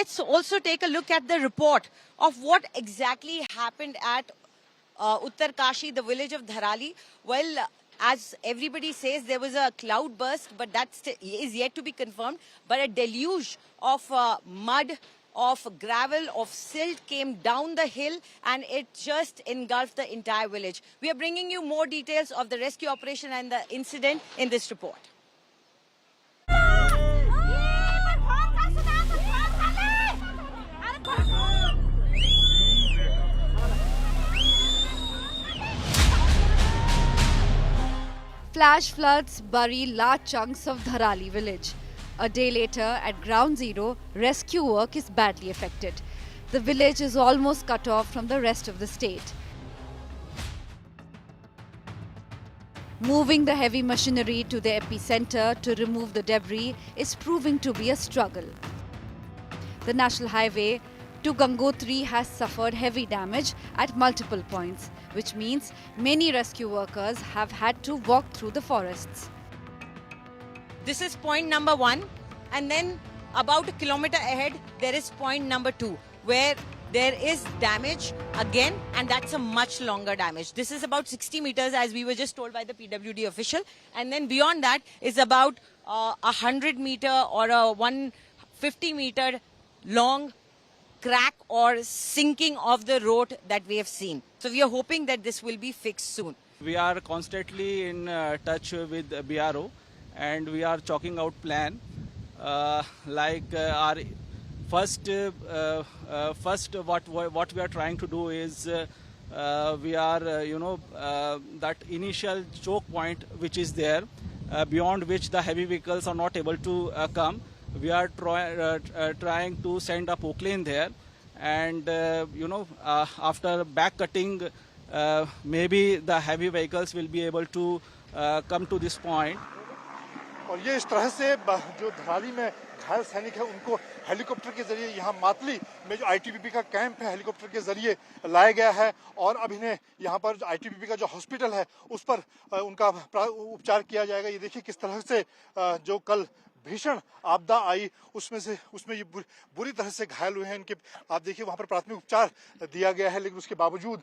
let's also take a look at the report of what exactly happened at Uttarkashi, the village of Dharali. Well, as everybody says, there was a cloud burst, but that is yet to be confirmed. But a deluge of mud, of gravel, of silt came down the hill, and it just engulfed the entire village. We are bringing you more details of the rescue operation and the incident in this report. Flash floods bury large chunks of Dharali village. A day later, at ground zero, rescue work is badly affected. The village is almost cut off from the rest of the state. Moving the heavy machinery to the epicenter to remove the debris is proving to be a struggle. The national highway to Gangotri has suffered heavy damage at multiple points, which means many rescue workers have had to walk through the forests. This is point number 1, and then about a kilometer ahead there is point number 2, where there is damage again, and that's a much longer damage. This is about 60 meters, as we were just told by the PWD official, and then beyond that is about 100 meter or a 150 meter long crack or sinking of the road that we have seen. So we are hoping that this will be fixed soon. We are constantly in touch with BRO, and we are chalking out plan. Our first what we are trying to do is we are that initial choke point which is there, beyond which the heavy vehicles are not able to come. We are trying to send a poclane there, and after back cutting, maybe the heavy vehicles will be able to come to this point. और ये इस तरह से जो धराली में घायल सैनिक है उनको हेलीकॉप्टर के जरिए यहाँ मातली में जो आईटीबीपी का कैंप है हेलीकॉप्टर के जरिए लाया गया है, और अब इन्हें यहाँ पर आईटीबीपी का जो हॉस्पिटल है उस पर उनका उपचार किया जाएगा। ये देखिए किस तरह से जो कल भीषण आपदा आई उसमें ये बुरी तरह से घायल हुए हैं। इनके आप देखिए वहां पर प्राथमिक उपचार दिया गया है, लेकिन उसके बावजूद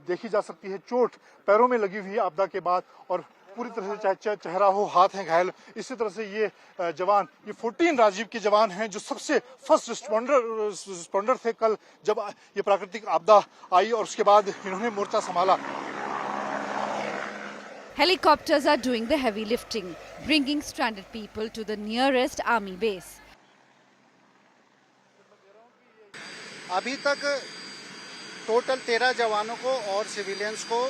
देखी जा सकती है चोट पैरों में लगी हुई है आपदा के बाद, और पूरी तरह से चेहरा हो, हाथ हैं घायल। इसी तरह से ये जवान, ये 14 राजीव के जवान हैं जो सबसे फर्स्ट रिस्पॉन्डर थे कल जब ये प्राकृतिक आपदा आई, और उसके बाद इन्होंने मोर्चा संभाला। Helicopters are doing the heavy lifting, bringing stranded people to the nearest army base. अभी तक टोटल 13 जवानों को और सिविलियंस को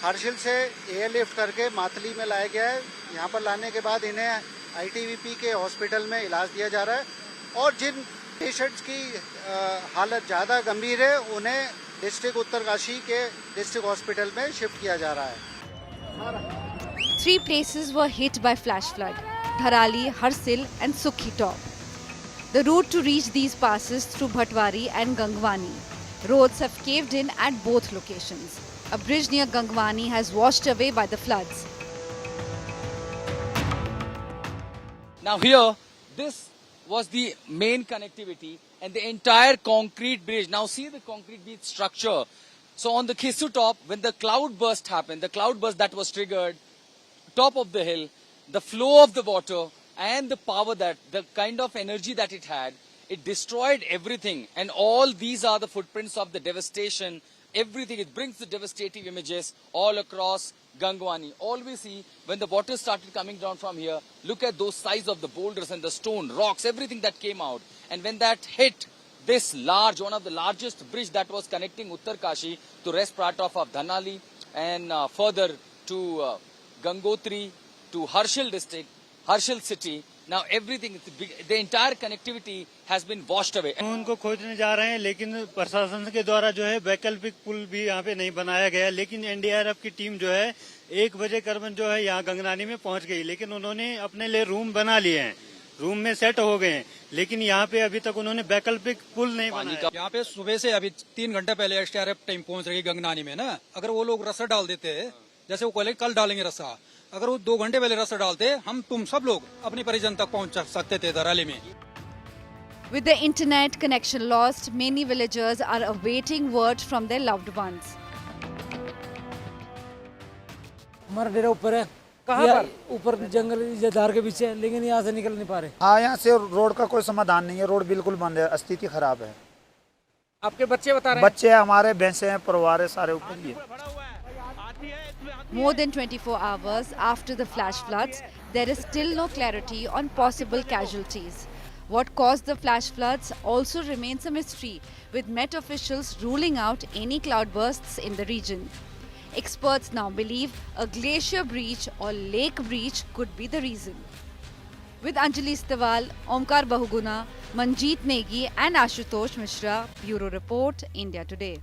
हर्षिल से एयरलिफ्ट करके मातली में लाया गया है। यहाँ पर लाने के बाद इन्हें आईटीबीपी के हॉस्पिटल में इलाज दिया जा रहा है, और जिन पेशेंट्स की हालत ज़्यादा गंभीर है उन्हें डिस्ट्रिक्ट उत्तरकाशी के डिस्ट्रिक्ट हॉस्पिटल में शिफ्ट किया जा रहा है। 3 places were hit by flash flood: Dharali, Harsil and Sukhi Top. The route to reach these passes through Bhatwari and Gangwani. Roads have caved in at both locations. A bridge near Gangwani has washed away by the floods. Now here, this was the main connectivity and the entire concrete bridge. Now see the concrete bridge structure. So on the Khisu top, when the cloud burst happened, the cloud burst that was triggered, top of the hill, the flow of the water and the power that, the kind of energy that it had, it destroyed everything. And all these are the footprints of the devastation, everything. It brings the devastating images all across Gangwani. All we see, when the water started coming down from here, look at those size of the boulders and the stone, rocks, everything that came out. And when that hit this large, one of the largest bridge that was connecting Uttarkashi to rest part of Dhanali and further to Gangotri, to Harshil district, Harshil city. Now everything, the entire connectivity has been washed away. उनको खोजने जा रहे हैं, लेकिन प्रशासन के द्वारा जो है वैकल्पिक पुल भी यहाँ पे नहीं बनाया गया, लेकिन एनडीआरएफ की टीम जो है 1 बजे करीबन जो है यहाँ गंगनानी में पहुँच गई, लेकिन उन्होंने अपने लिए रूम बना लिए हैं, रूम में सेट हो गए हैं, लेकिन यहाँ पे अभी तक उन्होंने वैकल्पिक पुल नहीं बनाया। यहाँ पे सुबह से अभी 3 घंटे पहले एसडीआरएफ टीम पहुंच रही गंगनानी में ना, अगर वो लोग रस्सा डाल देते, जैसे वो कल डालेंगे रस्सा, अगर वो 2 घंटे पहले रस्सा डालते, हम तुम सब लोग अपने परिजन तक पहुंच सकते थे धराली में। With the internet connection lost, many villagers are awaiting word from their loved ones. हमारा डेरा ऊपर है। कहाँ पर? ऊपर जंगल धार के पीछे, लेकिन यहाँ से निकल नहीं पा रहे। हाँ, यहाँ से रोड का कोई समाधान नहीं है, रोड बिल्कुल बंद है, स्थिति खराब है। आपके बच्चे बता रहे हैं? बच्चे हैं हमारे, भैंसे हैं, परिवार है, सारे ऊपर ही है। More than 24 hours after the flash floods, there is still no clarity on possible casualties. What caused the flash floods also remains a mystery, with Met officials ruling out any cloudbursts in the region. Experts now believe a glacier breach or lake breach could be the reason. With Anjali Stawal, Omkar Bahuguna, Manjeet Negi and Ashutosh Mishra, Bureau Report, India Today.